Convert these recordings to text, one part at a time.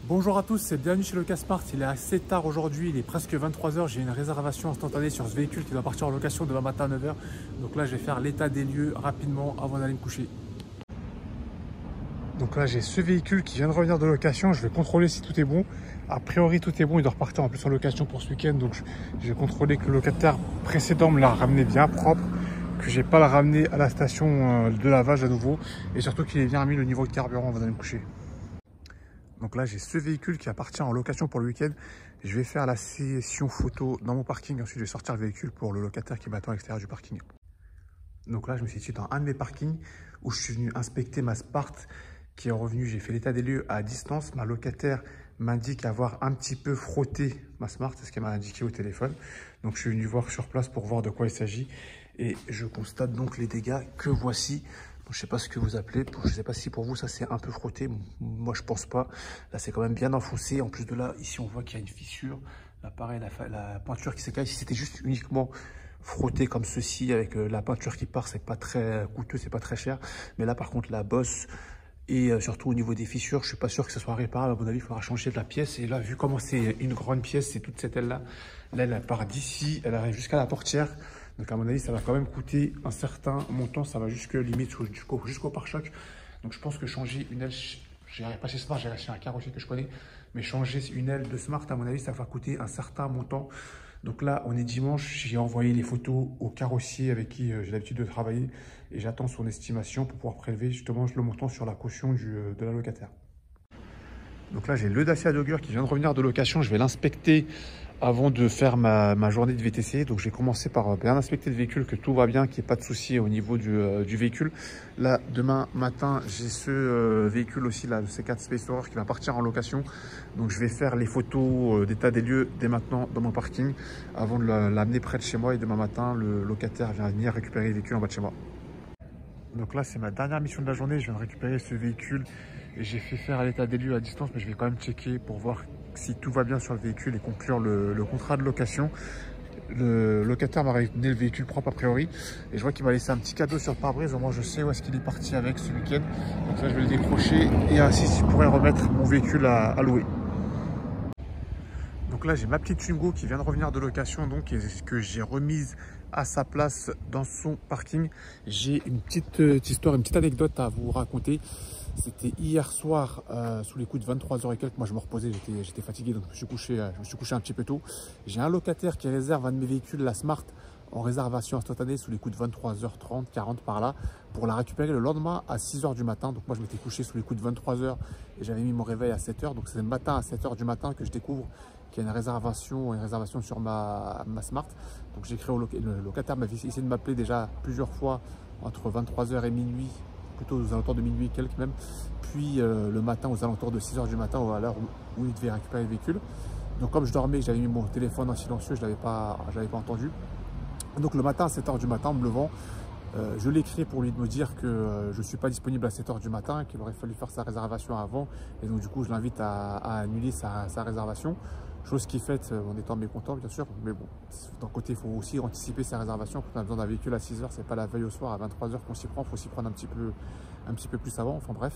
Bonjour à tous, c'est bienvenue chez Locasmart. Il est assez tard aujourd'hui, il est presque 23 h. J'ai une réservation instantanée sur ce véhicule qui doit partir en location demain matin à 9 h. Donc là, je vais faire l'état des lieux rapidement avant d'aller me coucher. Donc là, j'ai ce véhicule qui vient de revenir de location. Je vais contrôler si tout est bon. A priori, tout est bon. Il doit repartir en plus en location pour ce week-end. Donc je vais contrôler que le locataire précédent me l'a ramené bien propre, que j'ai pas le ramené à la station de lavage à nouveau, et surtout qu'il ait bien mis le niveau de carburant avant d'aller me coucher. Donc là, j'ai ce véhicule qui appartient en location pour le week-end. Je vais faire la session photo dans mon parking. Ensuite, je vais sortir le véhicule pour le locataire qui m'attend à l'extérieur du parking. Donc là, je me situe dans un de mes parkings où je suis venu inspecter ma Smart qui est revenue. J'ai fait l'état des lieux à distance. Ma locataire m'indique avoir un petit peu frotté ma Smart, c'est ce qu'elle m'a indiqué au téléphone. Donc je suis venu voir sur place pour voir de quoi il s'agit. Et je constate donc les dégâts que voici. Je ne sais pas ce que vous appelez, je ne sais pas si pour vous ça c'est un peu frotté, moi je pense pas. Là c'est quand même bien enfoncé, en plus de là, ici on voit qu'il y a une fissure. Là pareil, la peinture qui s'écaille, si c'était juste uniquement frotté comme ceci avec la peinture qui part, c'est pas très coûteux, c'est pas très cher. Mais là par contre la bosse et surtout au niveau des fissures, je suis pas sûr que ce soit réparable. À mon avis, il faudra changer de la pièce. Et là, vu comment c'est une grande pièce, c'est toute cette aile-là. Là, elle part d'ici, elle arrive jusqu'à la portière. Donc à mon avis, ça va quand même coûter un certain montant. Ça va jusque limite jusqu'au pare-choc. Donc je pense que changer une aile, j'irai pas chez Smart, j'irai chez un carrossier que je connais. Mais changer une aile de Smart, à mon avis, ça va coûter un certain montant. Donc là, on est dimanche, j'ai envoyé les photos au carrossier avec qui j'ai l'habitude de travailler et j'attends son estimation pour pouvoir prélever justement le montant sur la caution de la locataire. Donc là, j'ai le Dacia Jogger qui vient de revenir de location. Je vais l'inspecter avant de faire ma journée de VTC. Donc, j'ai commencé par bien inspecter le véhicule, que tout va bien, qu'il n'y ait pas de souci au niveau du véhicule. Là, demain matin, j'ai ce véhicule aussi, là, le C4 Space Tourer qui va partir en location. Donc, je vais faire les photos d'état des lieux dès maintenant dans mon parking avant de l'amener près de chez moi. Et demain matin, le locataire vient venir récupérer le véhicule en bas de chez moi. Donc là, c'est ma dernière mission de la journée. Je viens de récupérer ce véhicule et j'ai fait faire l'état des lieux à distance, mais je vais quand même checker pour voir si tout va bien sur le véhicule et conclure le contrat de location. Le locataire m'a ramené le véhicule propre a priori et je vois qu'il m'a laissé un petit cadeau sur le pare-brise. Au moins, je sais où est-ce qu'il est parti avec ce week-end. Donc là, je vais le décrocher et ainsi, je pourrais remettre mon véhicule à louer. Donc là, j'ai ma petite Twingo qui vient de revenir de location, donc que j'ai remise à sa place dans son parking. J'ai une petite histoire, une petite anecdote à vous raconter. C'était hier soir, sous les coups de 23 h et quelques. Moi, je me reposais, j'étais fatigué, donc je me suis couché un petit peu tôt. J'ai un locataire qui réserve un de mes véhicules, la Smart, en réservation instantanée sous les coups de 23 h 30, 40 par là, pour la récupérer le lendemain à 6 h du matin. Donc moi, je m'étais couché sous les coups de 23 h et j'avais mis mon réveil à 7 h. Donc c'est le matin à 7 h du matin que je découvre qu'il y a une réservation sur ma Smart. Donc j'ai écrit le locataire m'avait essayé de m'appeler déjà plusieurs fois entre 23 h et minuit, plutôt aux alentours de minuit et quelques même, puis le matin aux alentours de 6 h du matin, à l'heure où il devait récupérer le véhicule. Donc comme je dormais, j'avais mis mon téléphone en silencieux, je l'avais pas entendu. Donc le matin à 7 h du matin, en me levant, je l'ai écrit pour lui me dire que je ne suis pas disponible à 7 h du matin, qu'il aurait fallu faire sa réservation avant. Et donc du coup, je l'invite à annuler sa réservation. Chose qui est faite en étant mécontent, bien sûr. Mais bon, d'un côté, il faut aussi anticiper sa réservation. Quand on a besoin d'un véhicule à 6 h, c'est pas la veille au soir à 23 h qu'on s'y prend. Il faut s'y prendre un petit peu plus avant. Enfin bref.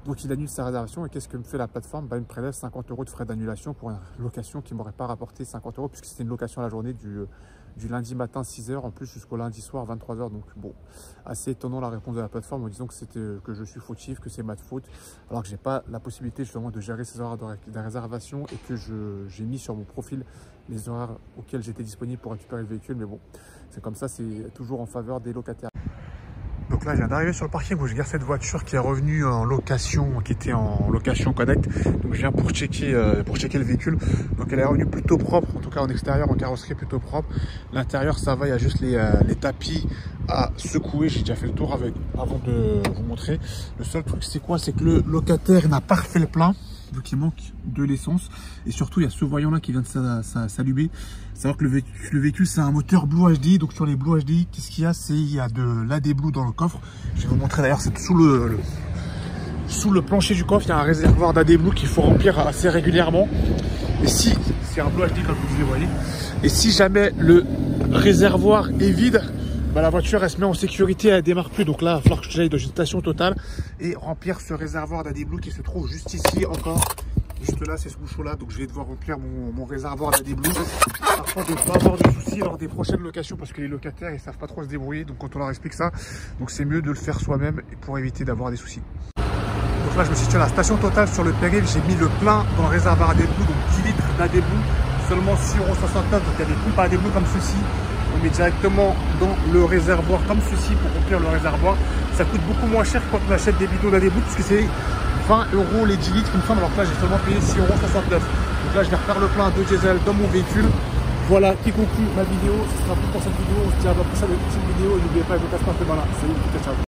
Donc il annule sa réservation et qu'est-ce que me fait la plateforme? Il me prélève 50 € de frais d'annulation pour une location qui ne m'aurait pas rapporté 50 € puisque c'était une location à la journée du lundi matin 6 h en plus jusqu'au lundi soir 23 h. Donc bon, assez étonnant la réponse de la plateforme en disant que je suis fautif, que c'est ma faute, alors que j'ai pas la possibilité justement de gérer ces horaires de réservation et que j'ai mis sur mon profil les horaires auxquels j'étais disponible pour récupérer le véhicule. Mais bon, c'est comme ça, c'est toujours en faveur des locataires. Donc là, je viens d'arriver sur le parking où je garde cette voiture qui est revenue en location, qui était en location connect. Donc je viens pour checker le véhicule. Donc elle est revenue plutôt propre, en tout cas en extérieur, en carrosserie plutôt propre. L'intérieur, ça va, il y a juste les tapis à secouer. J'ai déjà fait le tour avant de vous montrer. Le seul truc, c'est quoi? C'est que le locataire n'a pas refait le plein, vu qu'il manque de l'essence. Et surtout, il y a ce voyant là qui vient de s'allumer. Savoir que le véhicule, c'est un moteur Blue HDI. Donc sur les Blue HDI, qu'est-ce qu'il y a? Il y a de l'AD Blue dans le coffre. Je vais vous montrer d'ailleurs, c'est sous le plancher du coffre, il y a un réservoir d'AD Blue qu'il faut remplir assez régulièrement. Et si, c'est un Blue HDI comme vous le voyez, et si jamais le réservoir est vide, bah, la voiture elle se met en sécurité, elle démarre plus. Donc là, il va falloir que j'aille dans une station totale et remplir ce réservoir d'AD Blue qui se trouve juste ici encore. Juste là, c'est ce bouchon-là, donc je vais devoir remplir mon réservoir d'AD Blue. Afin de ne pas avoir de soucis lors des prochaines locations, parce que les locataires, ils savent pas trop se débrouiller. Donc quand on leur explique ça, donc c'est mieux de le faire soi-même pour éviter d'avoir des soucis. Donc là, je me situe à la station Total sur le périph'. J'ai mis le plein dans le réservoir AD Blue, donc 10 litres d'AD Blue, seulement 6,69 €. Donc il y a des pompes à AD Blue comme ceci. On met directement dans le réservoir comme ceci pour remplir le réservoir. Ça coûte beaucoup moins cher que quand on achète des bidons d'AD Blue, puisque c'est 20 € les 10 litres, il me semble. Alors que là, j'ai seulement payé 6,69 €. Donc là, je vais refaire le plein de diesel dans mon véhicule. Voilà qui conclut ma vidéo. Ce sera tout pour cette vidéo. On se dit à la prochaine vidéo. Et n'oubliez pas de casser un peu dans là. Salut, ciao.